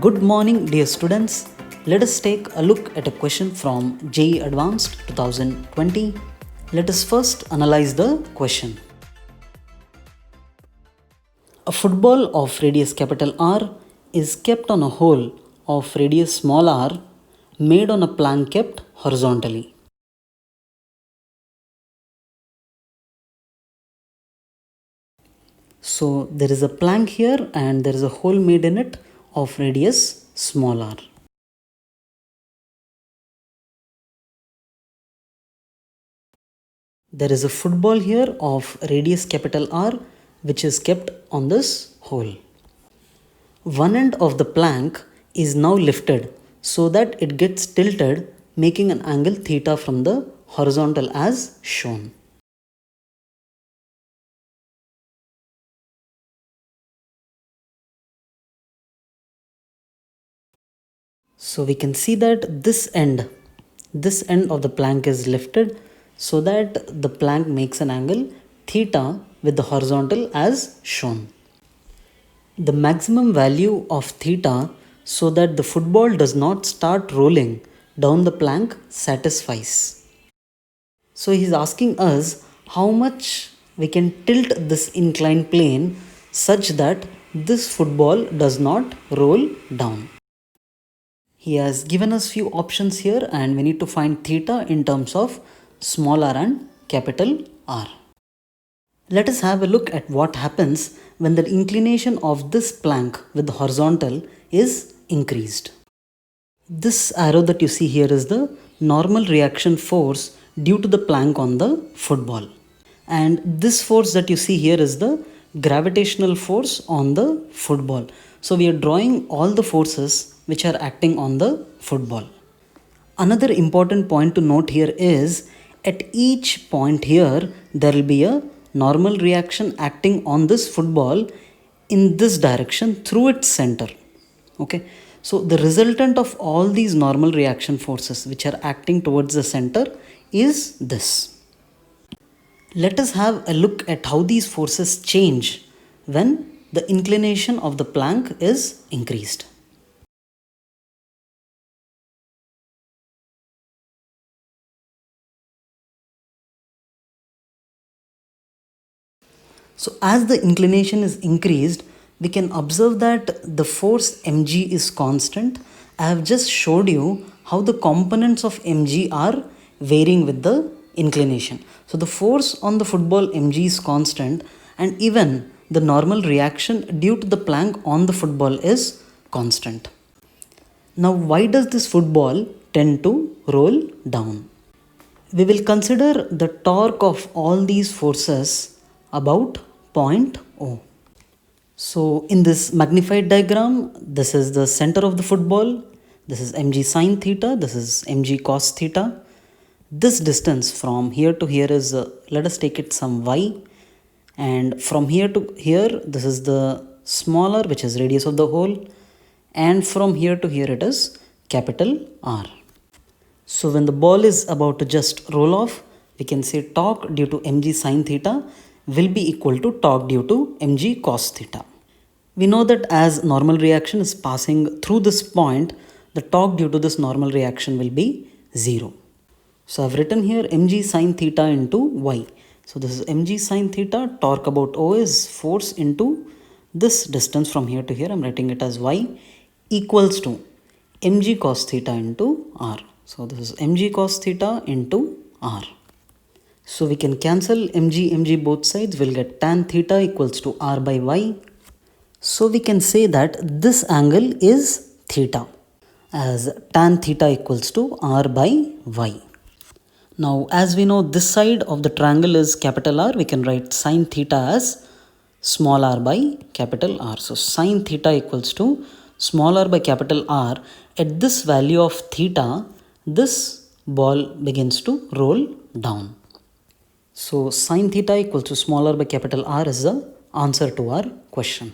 Good morning, dear students. Let us take a look at a question from JEE Advanced 2020. Let us first analyze the question. A football of radius capital R is kept on a hole of radius small r made on a plank kept horizontally. So there is a plank here and there is a hole made in it of radius small r. There is a football here of radius capital R which is kept on this hole. One end of the plank is now lifted so that it gets tilted, making an angle theta from the horizontal as shown. So we can see that this end of the plank is lifted so that the plank makes an angle theta with the horizontal as shown. The maximum value of theta so that the football does not start rolling down the plank satisfies. So he is asking us how much we can tilt this inclined plane such that this football does not roll down. He has given us few options here and we need to find theta in terms of small r and capital R. Let us have a look at what happens when the inclination of this plank with the horizontal is increased. This arrow that you see here is the normal reaction force due to the plank on the football. And this force that you see here is the gravitational force on the football. So we are drawing all the forces which are acting on the football. Another important point to note here is at each point here there will be a normal reaction acting on this football in this direction through its center. Okay, so the resultant of all these normal reaction forces which are acting towards the center is this. Let us have a look at how these forces change when the inclination of the plank is increased. So as the inclination is increased, we can observe that the force mg is constant. I have just showed you how the components of mg are varying with the inclination. So the force on the football mg is constant and even the normal reaction due to the plank on the football is constant. Now why does this football tend to roll down? We will consider the torque of all these forces about point O. So in this magnified diagram, this is the center of the football. This is mg sine theta. This is mg cos theta. This distance from here to here is, let us take it some y. And from here to here, this is the smaller, which is radius of the hole. And from here to here, it is capital R. So when the ball is about to just roll off, we can say torque due to mg sine theta will be equal to torque due to mg cos theta. We know that as normal reaction is passing through this point, the torque due to this normal reaction will be 0. So I've written here mg sine theta into y. So this is mg sine theta, torque about O is force into this distance from here to here, I'm writing it as y, equals to mg cos theta into r. So this is mg cos theta into r. So we can cancel mg both sides, we'll get tan theta equals to r by y. So we can say that this angle is theta as tan theta equals to r by y. Now as we know this side of the triangle is capital R, we can write sine theta as small r by capital R. So sine theta equals to small r by capital R. At this value of theta, this ball begins to roll down. So sine theta equals to small r by capital R is the answer to our question.